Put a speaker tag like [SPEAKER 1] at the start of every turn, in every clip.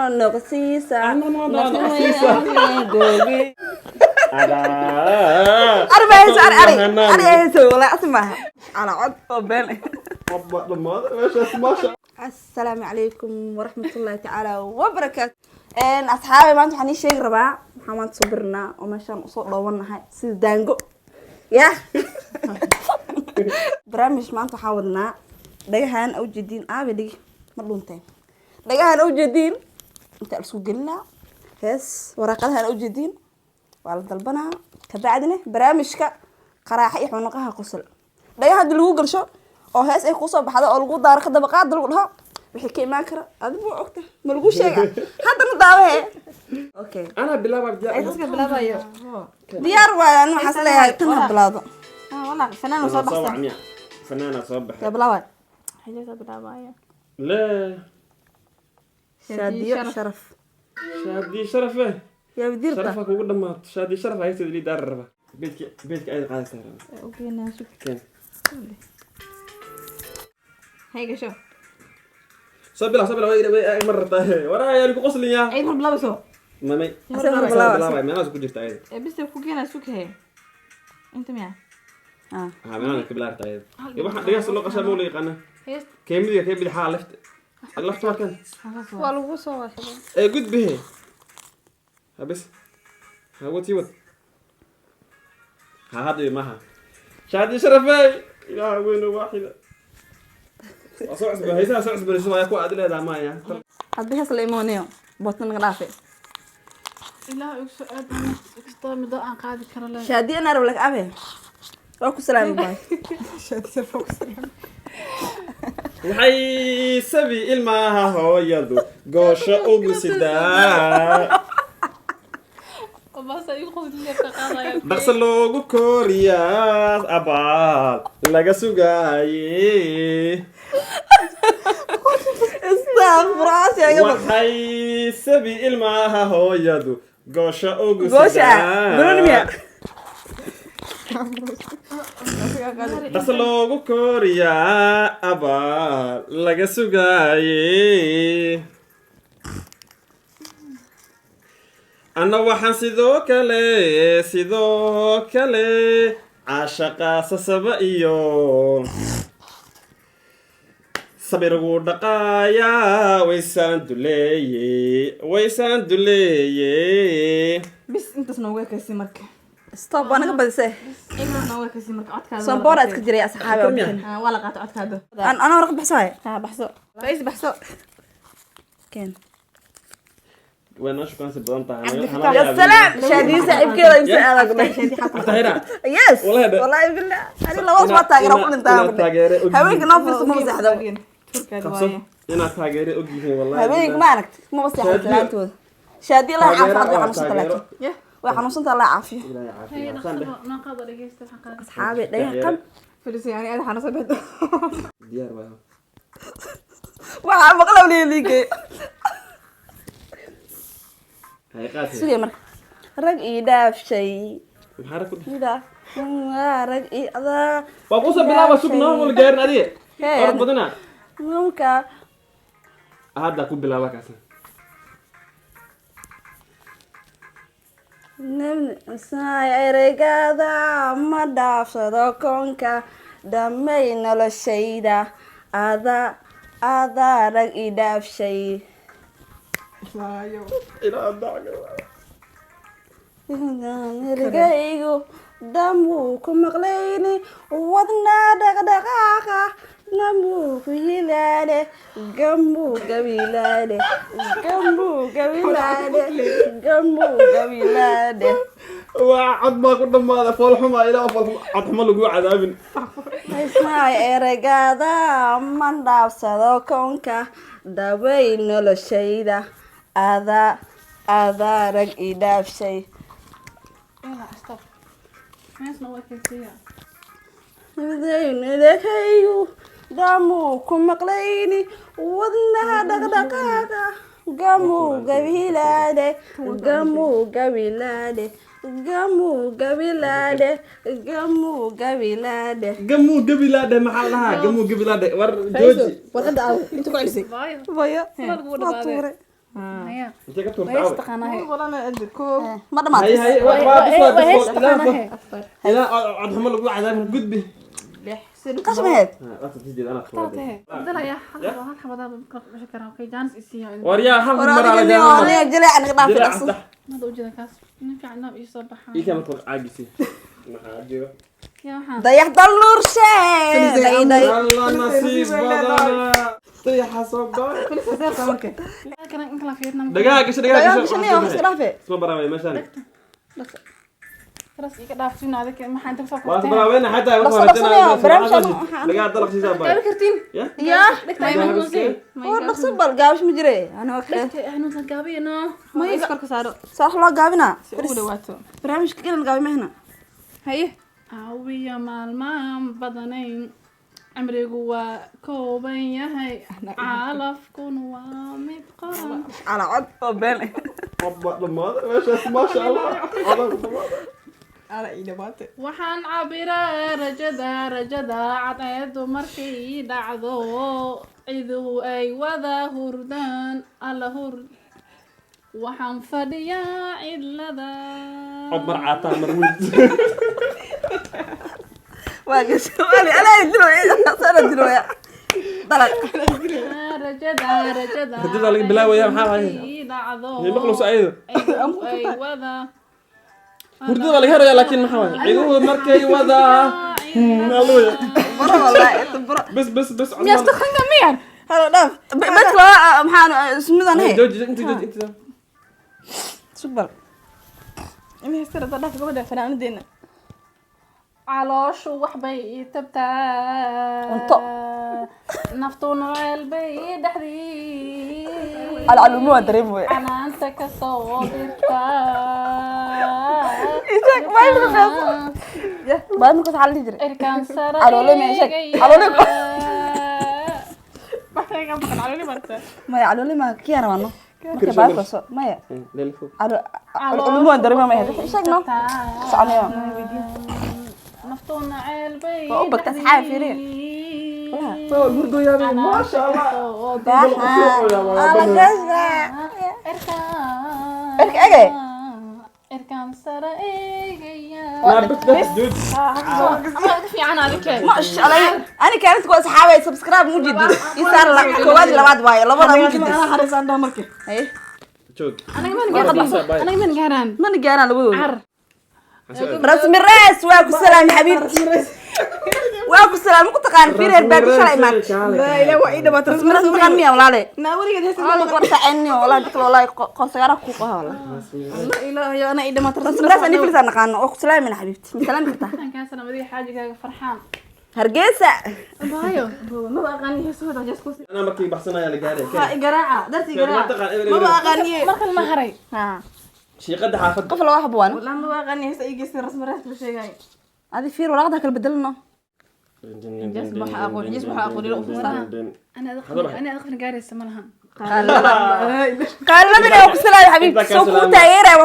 [SPEAKER 1] نقصيسة
[SPEAKER 2] نقصيسة.
[SPEAKER 1] قوقي
[SPEAKER 2] على
[SPEAKER 1] أربعة أربعة ولا أسمعها على عد بين السلام عليكم ورحمة الله تعالى وبركاته أصحابي ما أنتم حني شيء ربع محمد صبرنا ومشان صوت لونا هاي سيد دانجو يا برامج ما أنتم حاولنا دقيقة أو جدين دقيقة مرلونتين دقيقة أو جدين أنت أرسل قلنا هس ورقتها أو جدين وعلى طلبنا كبعدنا برامجك قراحي حنقها قصل دقيقة دلوق قرشة أو هس إيه قصة بحدا أو القو دار خد بقى دلوقها بحكي ماكرة أذبو عقته ملقوش شيء حتى مداوه أوكي
[SPEAKER 2] أنا بلا بدي
[SPEAKER 3] أي تسكت بلا بايو
[SPEAKER 1] ديار وأنا حصلها تنها بلاضة
[SPEAKER 3] والله فنان وصبح صح
[SPEAKER 2] فنانة صبح
[SPEAKER 1] يا بلاوي
[SPEAKER 3] حاجة بلا بايو
[SPEAKER 2] لا
[SPEAKER 1] شادي شرف
[SPEAKER 2] شادي شرفه
[SPEAKER 1] يا بدير
[SPEAKER 2] شرفك وقول ما شادي شرف هاي تدري دربه بيتك أي قاعد سهرة
[SPEAKER 3] اوكي ناشوف
[SPEAKER 2] كين
[SPEAKER 3] هيك شوف
[SPEAKER 2] صبلا وي مرة طاهي ورا يا لكو قصلي يا
[SPEAKER 3] اي بلا بسو
[SPEAKER 2] مامي
[SPEAKER 1] بلاوي
[SPEAKER 2] ما أنا كنت تعيد
[SPEAKER 3] بس فوقينا سوق هي انت ميا
[SPEAKER 1] آه
[SPEAKER 2] أنا كبلار تعيد يبغى حد يحصل له قشة مولي قنا
[SPEAKER 3] هي
[SPEAKER 2] كم بدي حال لفت ما كان
[SPEAKER 3] والله سو
[SPEAKER 2] قد به بس هو تيود هذا معها شادي شرفي يا وين واحدة أصعد بهيسا أصعد بالسما يكو أدلى هذا ما يا
[SPEAKER 1] أبيها سليمونيو بطن غرافي
[SPEAKER 3] لا يقصد اكستر مدى عن قاعد كرلا
[SPEAKER 1] شادي أنا أقول لك أبي روكو سلام باي
[SPEAKER 3] شادي روكو سلام
[SPEAKER 2] waxay sabi ilmaha hooyadu goosho ugu sidaa dhaqso loogu kooriyaa abaal laga sugaaye waxay sabi ilmaha hooyadu goosho ugu sidaa dhaqso loogu kooriyaa abaal laga sugaaye anna waxaan sidoo kale caashaqa sasaba iyo sabirgu dhaqaayaa waysaan duleeye
[SPEAKER 3] بس انت سنوغا كاسي مركه
[SPEAKER 1] ستوب أنا قبل سه
[SPEAKER 3] ايوه سنوغا كاسي مركه عدك هذا
[SPEAKER 1] صنبورة كجري يا أصحابي
[SPEAKER 3] ولا قاطع عدك هذا
[SPEAKER 1] أنا رقم بحساي
[SPEAKER 3] ها بحثوا رئيس بحثوا
[SPEAKER 1] كان
[SPEAKER 2] وين أشوف كان سبضان
[SPEAKER 1] يا سلام شادي سعيد كذا يمسك على قدام
[SPEAKER 3] شادي حاطه
[SPEAKER 2] تهيرا
[SPEAKER 1] يس والله بالله أنا لو أصبح تاجر أقول أنت هبيك نافس مو بس هذا
[SPEAKER 2] أنا تاجري أوجيه والله
[SPEAKER 1] هبيك ما أنك مو بس يا حبيبي شادي الله يعافيك وحنوصل ثلاثة وحنوصل الله يعافيه
[SPEAKER 3] هي نقض رجيست حقا
[SPEAKER 1] أصحابي ده كم
[SPEAKER 3] فلوس يعني أنا حنوصل بده
[SPEAKER 2] ديار بقى
[SPEAKER 1] وح مقلب لي ليك
[SPEAKER 2] هاي قاتل
[SPEAKER 1] سوري مرة رجع داف شيء
[SPEAKER 2] محرك
[SPEAKER 1] كده رجع هذا
[SPEAKER 2] وابوس بلا بسوق ولا غير نادي أرد بدنا
[SPEAKER 1] ممكن
[SPEAKER 2] هذا كوب بلا بكاسة
[SPEAKER 1] نساي رجعنا ما داف صدقونك دمينا للشيدا هذا رجع داف شيء
[SPEAKER 2] إلى الدعوة
[SPEAKER 1] رجعيو دموك مغليني ودنا دقدقاقة نموك هلالي جنبو قبيلالي
[SPEAKER 2] وعد ما كنا ماذا فالحما إلى فالحما عطما لقوا عذاب
[SPEAKER 1] اسمعي رجادا من داف صدوكونك دابين للشيدة هذا رجعي داف شي
[SPEAKER 3] لا استوب ما سنوغا كاسي
[SPEAKER 1] زين ذكيو دموك مقليني ودنا دقدقاقة قمو قبيلادي
[SPEAKER 2] قمو قبيلادي محلها قمو قبيلادي ور جوجي
[SPEAKER 3] ورقة دعوة انتو كويسي
[SPEAKER 1] بايا
[SPEAKER 3] ما تقول بعد Haya.
[SPEAKER 2] انت كتبت
[SPEAKER 3] Way
[SPEAKER 2] تعاوي
[SPEAKER 3] istaqaanahay.
[SPEAKER 4] والله انا ادري كو
[SPEAKER 1] ma dhamaatay
[SPEAKER 2] هي
[SPEAKER 3] Way istaqaanahay.
[SPEAKER 2] لا عاد هم لو عذاب قد به
[SPEAKER 1] kaas maheed
[SPEAKER 2] لا تجي انا
[SPEAKER 3] Taatay. Abdalla ya hal xabada ma shakara okay jaanis isiya.
[SPEAKER 2] وريا حم
[SPEAKER 1] war
[SPEAKER 2] مر على
[SPEAKER 1] adiga
[SPEAKER 2] جنب
[SPEAKER 1] niyo jileec aniga dhaafay dhaqso
[SPEAKER 3] Ma doo jeeda kaas. Ninka canaab ii soo baxaa.
[SPEAKER 2] اي كم تقول عاجسي ما عاجيو
[SPEAKER 3] Ya waxaan.
[SPEAKER 1] dayax dal nuur shee day day
[SPEAKER 2] الله نصيب بدل طيح حسب
[SPEAKER 3] Kana in kala fiirna.
[SPEAKER 2] دقائق ايش
[SPEAKER 1] dayax
[SPEAKER 2] دقائق
[SPEAKER 1] shaniyo wax iska dhaafay
[SPEAKER 2] اسمه براوي مشان
[SPEAKER 3] Karas iga dhaafsin adag maxaa inta soo
[SPEAKER 2] واس
[SPEAKER 3] qortay.
[SPEAKER 2] براوي حتى
[SPEAKER 1] بس بصني برامج
[SPEAKER 2] دقائق طلق سيزاب
[SPEAKER 3] Gabi kartiin.
[SPEAKER 2] يا
[SPEAKER 1] ya
[SPEAKER 3] Dhigtay ma nuusay.
[SPEAKER 1] war dhaqso bal gaabish ma jire ana waa kale
[SPEAKER 3] Dhigtay hanuunsan gaabiyana.
[SPEAKER 4] ما يذكر كسارة
[SPEAKER 1] sax loo gaabina
[SPEAKER 4] أولى واتو
[SPEAKER 1] barnaamijka inaan gaabi mahna haye
[SPEAKER 3] Awiya maalmaan badanayn. Amrigu waa kooban yahay. Calafkuna waa mid qoran.
[SPEAKER 1] ala cod oo been
[SPEAKER 2] ما شاء الله
[SPEAKER 4] على إيده باتي
[SPEAKER 3] Waxaan cabiraa rajada cadceedu markay dhacdo ciduhu ay wada hurdaan alla hurd waxaan fadhiyaa cidlada
[SPEAKER 2] عمر عطا مرمود
[SPEAKER 1] waa gashaali ala dilo sana dilo ya dalad
[SPEAKER 3] rajada
[SPEAKER 2] rajada laga bilaabayo yaa maxaa waaye?
[SPEAKER 3] markay dhacdo
[SPEAKER 2] هي مخلص ايضا
[SPEAKER 3] ciduhu ay wada
[SPEAKER 2] hurdada laga herayaa laakiin maxaa waaye ciiduhu markay wada الله
[SPEAKER 1] baro wallahi inta baro
[SPEAKER 2] بس
[SPEAKER 3] miyaad taqaanka miyan
[SPEAKER 1] halo dhaaf bedka maxaan ismidan he
[SPEAKER 2] جوج انت
[SPEAKER 1] subal
[SPEAKER 4] إني هستر ضعف قبل فنان دينا
[SPEAKER 3] calooshu wax bay ii tabtaa
[SPEAKER 1] Cunto.
[SPEAKER 3] naftuna weel bay ii dhexdii
[SPEAKER 1] alcalumu waa dareem wey
[SPEAKER 3] canaanta ka soo dirta
[SPEAKER 1] Isag, maay markaas. baa markaas xal jire
[SPEAKER 3] irkaan sare
[SPEAKER 1] Caloole ma sheeg.
[SPEAKER 3] eegaya.
[SPEAKER 1] Caloole
[SPEAKER 4] بحكي قبل على برتا
[SPEAKER 1] maya caloli ma kiyana wano marka baa kaso maya
[SPEAKER 2] ليلفو
[SPEAKER 1] alcalumu waa dareem ma yahay sheegno soconayo
[SPEAKER 3] naftuna ceel bay
[SPEAKER 1] Waa u bagta asxaab fiiriye.
[SPEAKER 2] برضو يا ما شاء الله
[SPEAKER 1] Erka ege.
[SPEAKER 3] irkaan sare eegaya
[SPEAKER 2] لا بس جوج
[SPEAKER 3] fiican adike
[SPEAKER 1] masha allah ani kaalinta ku asxaabay subscribe mu jidi isaar la koowaad iyo labaad waayo labada mu jidi
[SPEAKER 4] أنا حريص عندها مركي
[SPEAKER 1] haye
[SPEAKER 2] جوج
[SPEAKER 3] aniga man gaaraan
[SPEAKER 1] mana gaaraan labadooda
[SPEAKER 3] car
[SPEAKER 1] rasmi raas waa ku salaam xabiibti waa ku salaam ku taqaan fireer baa shalay maad
[SPEAKER 4] لا إله وإيده باتي
[SPEAKER 1] rasmi raas taqaan miya walaale
[SPEAKER 4] ناولي قد هسه
[SPEAKER 1] walaale qorta cenni walaale dadka walaale qonsagara ku qaha walaale
[SPEAKER 4] لا إله يا أنا إيده ما
[SPEAKER 1] rasmi raas ani filsan naqaan oo ku salaamina xabiibti mi salaam kartaa
[SPEAKER 3] kaasana madiga xaajigaaga farxaan
[SPEAKER 1] hargeysa
[SPEAKER 3] baayo
[SPEAKER 4] ما بقى أغني هسه هذا جالس كوسي
[SPEAKER 2] انا مركي بحسنا يا لقاري
[SPEAKER 4] ها قراعة درتي
[SPEAKER 2] ما
[SPEAKER 4] قراعة
[SPEAKER 2] تقع
[SPEAKER 4] ما بقى أغني
[SPEAKER 3] markan ma haray
[SPEAKER 1] ha
[SPEAKER 2] شي قد حافظ
[SPEAKER 1] qof la wax buwan
[SPEAKER 4] والله ما بقى أغني هسه يجي يصير رسم راسم شيء جاي
[SPEAKER 1] adi fiir walaaqda kala bedelno
[SPEAKER 4] جسم حقول جسم حقول لا
[SPEAKER 3] ana adqan gaaraysa malahan
[SPEAKER 1] qaalabina waa ku salaam xabiibti soo ku taageeray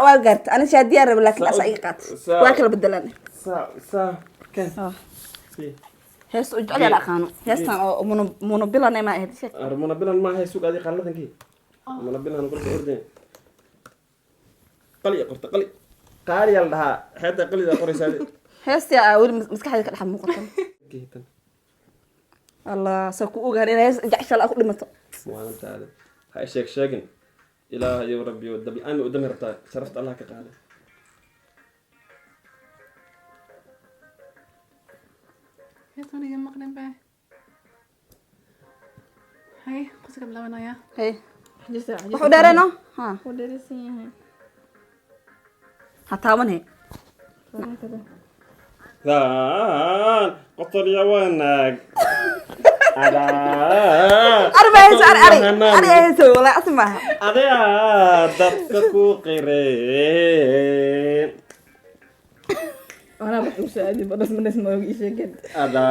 [SPEAKER 1] waa gaarta ana shaadiyaa rab laakiin asa iga qaat waa kala bedelan
[SPEAKER 2] سا كان سي
[SPEAKER 1] hees u jecel la aqaano heestan oo mono bilan ma ahayd sheeg
[SPEAKER 2] رمونا بلان ما هي سوق هذه قالتن كي رمونا بلان نقول اردن قلي قرط قلي قاري لها حتى قلي ذا قري سادي
[SPEAKER 1] heestii aa weli maskaxdayda ka dhex muuqatan
[SPEAKER 2] كيتن
[SPEAKER 1] allah saa ku ogaan in hees jecel ku dhimato
[SPEAKER 2] وانا تعالى هاي شيك شيكن إله يا ربي ودب الآن قدامي ربطة شرفت الله كقاله
[SPEAKER 3] heesaniga maqlin baa hay qasga bilaabanaya
[SPEAKER 1] hey
[SPEAKER 4] جسم
[SPEAKER 1] wuxuu dheerayno ha
[SPEAKER 4] ودرسيه
[SPEAKER 1] ha taaban he
[SPEAKER 2] ذان قطر يا وناك ada
[SPEAKER 1] arba hees ari hees wala asma
[SPEAKER 2] ada dadka ku qireen
[SPEAKER 4] أنا بحب سعدي بس من اسمه يجي كده
[SPEAKER 2] ada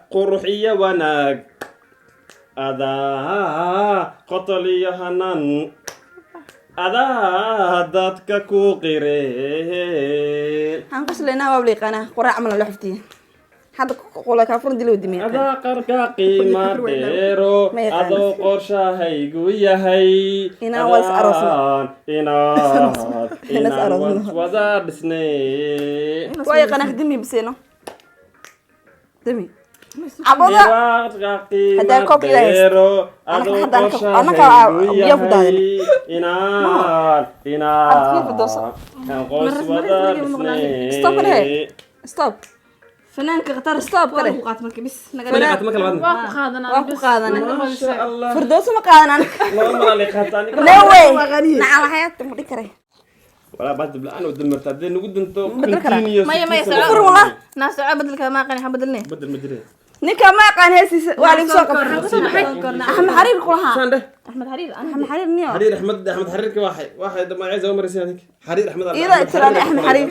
[SPEAKER 2] qurxiya wanaag ada qotoliya hanan ada dadka ku qireen
[SPEAKER 1] aan ku salaynaa waa liiqana quraac amana la xiftiye hadda qolay ka furan dilo dimin
[SPEAKER 2] adaa qarka qiima dheero
[SPEAKER 1] Ma yaqaan.
[SPEAKER 2] adoo qorshahaygu yahay
[SPEAKER 1] Inaan waa is aroosno.
[SPEAKER 2] inaan
[SPEAKER 1] is aroosno.
[SPEAKER 2] wada dhisnay
[SPEAKER 1] way qanah dimi biseno dimi abada Hadaa koob ilaahay. Anaka biyo ku daadin. Adkii ku dooso. Stop kare. Stop. Fanaanka qatar stop kare.
[SPEAKER 4] ku qaat markii bis naga
[SPEAKER 3] waa ku qaadanaa
[SPEAKER 1] Waa ku qaadanaa.
[SPEAKER 2] Masha Allah.
[SPEAKER 1] Firdooso ma qaadanaa.
[SPEAKER 2] Loo mara leeqataan.
[SPEAKER 1] No way. Nacal hayat ma dhikare.
[SPEAKER 2] Wala baad bilaan oo dulmarta hadii nagu dinto
[SPEAKER 1] Bedel kara.
[SPEAKER 2] continuous.
[SPEAKER 4] maya
[SPEAKER 1] Fur wala.
[SPEAKER 4] naa soco bedelka ma aqaan waxa bedelnay
[SPEAKER 2] Bedel ma jireen.
[SPEAKER 1] Ninka ma qaan heesiisa waa lagu soo qabtay. Ahmed Xariir ku lahaa.
[SPEAKER 2] Sande.
[SPEAKER 4] Ahmed Xariir
[SPEAKER 1] Ahmed Xariir niyo.
[SPEAKER 2] حرير احمد حرير واحد ما عايز اول مره هذيك حرير احمد
[SPEAKER 1] إذا تراني أحمد حرير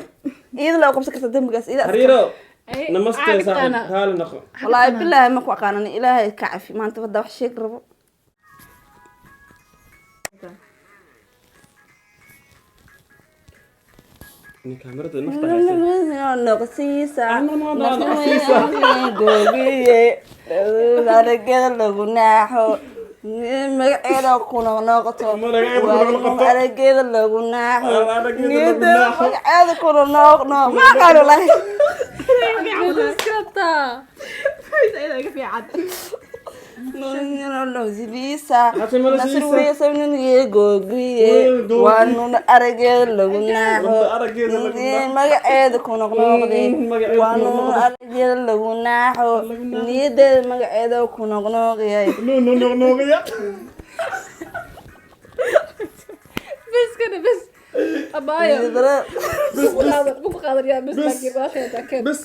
[SPEAKER 1] إذا لو قمت كتبت دمقاس إذا
[SPEAKER 2] حريرو
[SPEAKER 3] Ay,
[SPEAKER 2] نمست يا
[SPEAKER 3] caadi
[SPEAKER 2] صاحب
[SPEAKER 3] kana.
[SPEAKER 2] هلا نخو
[SPEAKER 1] والله بالله ما قانني إلهي كعفي ما أنت فدا وحشيك ربو
[SPEAKER 2] كاميرا نفتح
[SPEAKER 1] نقصيسة
[SPEAKER 2] نقصيسة.
[SPEAKER 1] قوقية هذا كذا لو ناحو مقعدة كنا نقطة هذا كذا لو ناحو مقعدة كنا نقطة ما قالوا له no zibisa nasruwe sabnin gogiye waanu aragee lagu naaxo magaceeda ku noqnoqday waanu aragee lagu naaxo niyadeeda magaceeda ku noqnoqyay
[SPEAKER 2] نو
[SPEAKER 4] bis kana bis abaayo buku qaadan yaa bis laakiin waa khayta
[SPEAKER 2] بس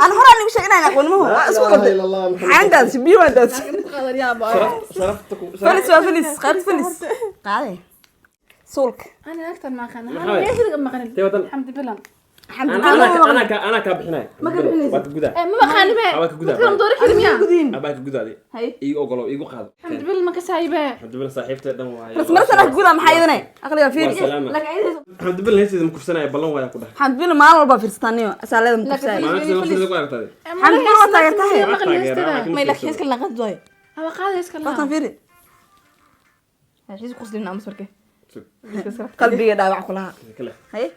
[SPEAKER 1] أنا هرا اللي مش أنا أقول ما هو
[SPEAKER 2] لا
[SPEAKER 1] أسكت
[SPEAKER 2] اله الا الله محمد
[SPEAKER 1] عندها سبيه وعندها
[SPEAKER 4] buku qaadan yaa abaayo
[SPEAKER 2] صرفتكم
[SPEAKER 1] فلس وفلس خالد فلس قاعدة سولك
[SPEAKER 3] أنا أكتر ما خان
[SPEAKER 2] محمد.
[SPEAKER 3] أنا ليش ما خان
[SPEAKER 2] تيوتن.
[SPEAKER 3] الحمد لله
[SPEAKER 1] الحمد
[SPEAKER 2] انا كبحناي
[SPEAKER 1] ما كبحناي.
[SPEAKER 2] باك غدا
[SPEAKER 3] ما خان بقى
[SPEAKER 2] باك غدا
[SPEAKER 3] كلام دوري كلميا
[SPEAKER 2] باك غدا دي
[SPEAKER 1] هاي
[SPEAKER 2] اي اوغلو ايغو قاد
[SPEAKER 3] الحمد لله ما كسايبه
[SPEAKER 2] الحمد لله صاحبتي دم واي
[SPEAKER 1] بس مرة أنا أقولها محايدني أقولها
[SPEAKER 2] مع
[SPEAKER 1] فير
[SPEAKER 2] السلامة.
[SPEAKER 1] لك عيد
[SPEAKER 2] الحمد لله هيك مكفسنا بالله ويا كده
[SPEAKER 1] الحمد لله ما أنا والله فيرستانيو أسأل هذا مكساي
[SPEAKER 2] ما نفسي نفسي لك وقت هذه
[SPEAKER 1] الحمد لله ما تاجرتها
[SPEAKER 3] ما قلت
[SPEAKER 4] ما ilaa kiiska la qad doy
[SPEAKER 3] هو قاعد يسكن
[SPEAKER 1] فكان فيري
[SPEAKER 4] heshiis qusdin amas markee
[SPEAKER 1] قلبي داوع كلها
[SPEAKER 2] كله
[SPEAKER 1] هاي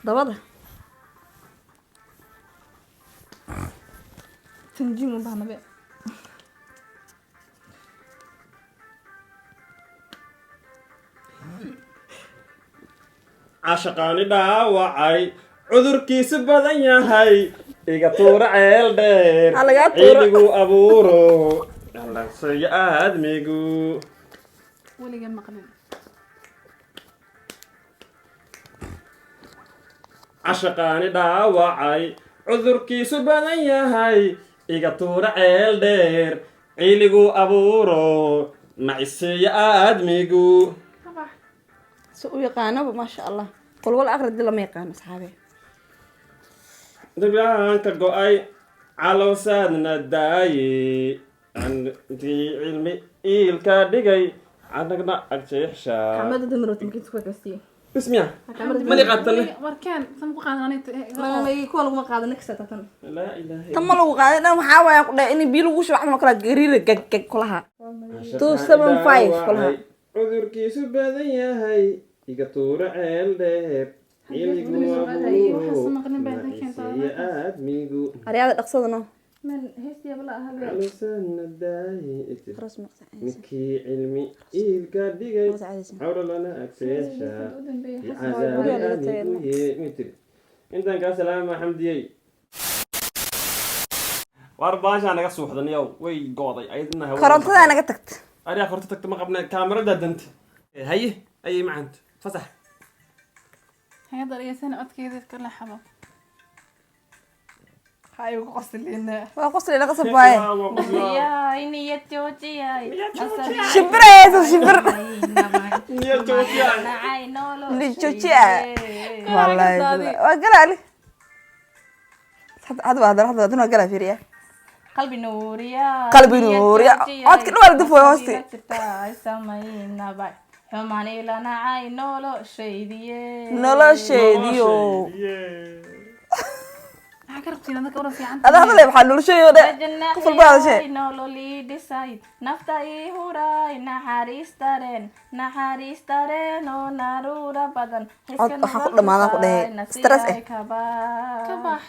[SPEAKER 1] ضبطها
[SPEAKER 4] tanjiim u baahna be
[SPEAKER 2] عاشقاني dhaawacay cudurkiisu badan yahay iga tuura ceel dheer
[SPEAKER 1] Ha lagaa tuuro.
[SPEAKER 2] ciidigu abuuro dhalansayo aadmigu
[SPEAKER 3] ولي مقلن
[SPEAKER 2] cashaqaani dhaawacay cudurkiisu badan yahay iga tuura ceel dheer ciiligu abuuro nacisiyo aadmigu
[SPEAKER 1] سوء يقانه ما شاء الله قل ولا أغرد لما يقان أصحابي
[SPEAKER 2] dabyaanka go-ay calowsaadna daaye antii cilmi iilka dhigay anagna agjeexshaa
[SPEAKER 4] xamada damirot markii isku kastiye
[SPEAKER 2] bismiya mali qaatane
[SPEAKER 3] وركان سمكو قاعد أنا
[SPEAKER 4] ma kuwa laguma qaado next tan
[SPEAKER 2] laa ilaaha
[SPEAKER 1] تم لو قاعد أنا محاوي أقول إني بيلو وش واحد ما كلا جرير جك كلها 275 كلها
[SPEAKER 2] cudurkiisu badan yahay iga tuura ceel dheer ciiligu
[SPEAKER 3] waxaa maqlin baa dadka inta
[SPEAKER 2] nacisiyo aadmigu
[SPEAKER 1] أرياد أقصدنا
[SPEAKER 4] man heestiya bala ahale
[SPEAKER 2] calowsaadna daaye
[SPEAKER 1] خلاص مقطع
[SPEAKER 2] ninkii cilmi iilka dhigay
[SPEAKER 1] خلاص عادي
[SPEAKER 2] cawra lana agseeshaa
[SPEAKER 3] u dambeeyay
[SPEAKER 2] عذابي أني متر أنت كان سلام حمدي واربعة أنا قصو حدا يو وي قاضي أيضنا هو
[SPEAKER 1] كرنتها أنا قتكت
[SPEAKER 2] أريا خرطتك ما قبل كاميرا دنت هي أي ما أنت فسح
[SPEAKER 3] هيقدر يا سنة أتكيد يذكر له حبا
[SPEAKER 4] hay ugu qoslina
[SPEAKER 1] وقصر إلى قصب باي
[SPEAKER 4] yaa iniyad joojiyay
[SPEAKER 1] شبريز شبر
[SPEAKER 2] يا توتيا
[SPEAKER 4] nacay noolo
[SPEAKER 1] للجوجيا والله وقال علي هذا هذا قال في ريا
[SPEAKER 4] qalbi nuuriya
[SPEAKER 1] قلبي نور يا عاد كل والد فوق هوستي
[SPEAKER 4] samaynabay xumaan ila nacay noloshaydiye
[SPEAKER 1] نولا شيديو
[SPEAKER 3] كربتين أنا كورة في عن
[SPEAKER 1] هذا هذا اللي بحال نلشيو ده قفل بعض شيء
[SPEAKER 4] nololi dhisay nafta ii huray naxariistaren oo naruura badan
[SPEAKER 1] waxaa ku dhamaadaan ku dhahay stress
[SPEAKER 3] كباح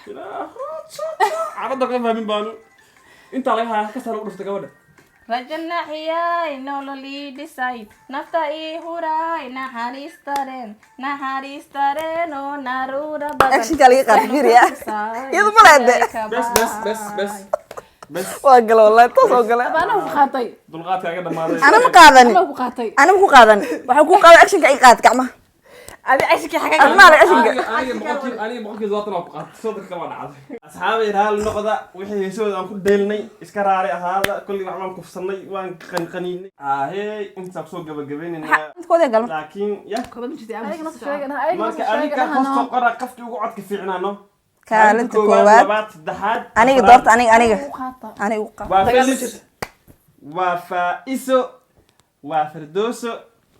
[SPEAKER 2] عرضك ما فاهمين بانو انت عليها كسر ورفت قبل
[SPEAKER 4] rajanaxiyay nololi dhisay nafta ii huray naxariistaren oo naruura badan
[SPEAKER 1] action kali qaad fiiriya iyadu ma leede
[SPEAKER 2] بس
[SPEAKER 1] waa galo wallahi toos oo gala
[SPEAKER 3] أنا وقاطي
[SPEAKER 2] دلقات كاga dhamaaday
[SPEAKER 1] ana ma qaadan
[SPEAKER 3] أنا وقاطي
[SPEAKER 1] ana ma ku qaadan waxa ku qaaday action ka ay qaad gacmaha
[SPEAKER 4] adi ashki xaga
[SPEAKER 1] ana ma action ka
[SPEAKER 2] aniga boqolkii zaatan oo qaat sodonka kama dhacday asxaabay raal noqda wixii heesooda aan ku deelnay iska raari ahaada kulli wax baan kufsanay waan qanqaniinay hey inta soo gabagabeynayna
[SPEAKER 1] intooda galma
[SPEAKER 2] laakiin ya
[SPEAKER 3] كبد جدي
[SPEAKER 4] أنا
[SPEAKER 3] أنا
[SPEAKER 4] نص شوي أنا أي نص
[SPEAKER 2] marka
[SPEAKER 4] شوي
[SPEAKER 2] adiga
[SPEAKER 4] أنا
[SPEAKER 2] hosto qora qafki ugu codka fiicnaano
[SPEAKER 1] kaalinta koowaad
[SPEAKER 2] labaad saddexaad
[SPEAKER 1] aniga doorta aniga
[SPEAKER 3] وقاطة
[SPEAKER 1] aniga u qaad
[SPEAKER 2] waa Felis waa Faiso waa Firdooso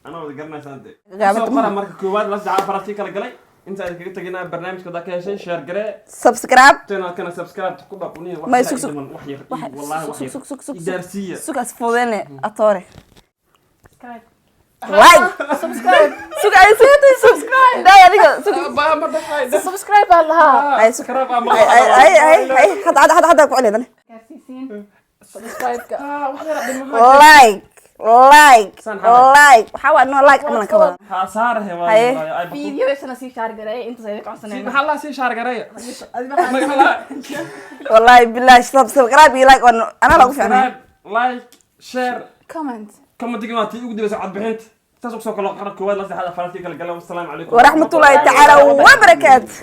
[SPEAKER 2] ana wada garanaysan de
[SPEAKER 1] Gaabada
[SPEAKER 2] soo qora marka koowaad la saacad farati kala galay inta ay kaga taginaa barnaamijka da ka heshay share gare
[SPEAKER 1] subscribe
[SPEAKER 2] channel kana subscribe ku dhaquniyo
[SPEAKER 1] Ma sug sug.
[SPEAKER 2] wax yar wallahi wax yar
[SPEAKER 1] sug
[SPEAKER 2] idaarsiya
[SPEAKER 1] sukas fudene atore
[SPEAKER 4] subscribe
[SPEAKER 1] like
[SPEAKER 4] subscribe
[SPEAKER 1] sug ay subscribe day adiga sug
[SPEAKER 2] baa ma dhaqay
[SPEAKER 4] subscribe Allah
[SPEAKER 1] ay
[SPEAKER 2] subscribe ama
[SPEAKER 1] ay hada ku celidan
[SPEAKER 4] gaarsiisiin subscribe ka
[SPEAKER 2] wax yar dhimo
[SPEAKER 1] like
[SPEAKER 2] San Hamed.
[SPEAKER 1] waxa waa no like amalan ka badan
[SPEAKER 2] ha saar he waa
[SPEAKER 1] Haye.
[SPEAKER 2] ay
[SPEAKER 4] video isna si share garay inta ay ka codsanayna
[SPEAKER 2] maxaa la si share garay
[SPEAKER 1] wallahi billahi subscribe iyo like ana lagu fiicnaa
[SPEAKER 2] like share
[SPEAKER 3] comment
[SPEAKER 2] كما تجي ما تيجي ودي بس عاد بحنت تسوق سوق الله قرر كواد لا تحد فرنتي كلا والسلام عليكم
[SPEAKER 1] ورحمه الله تعالى وبركاته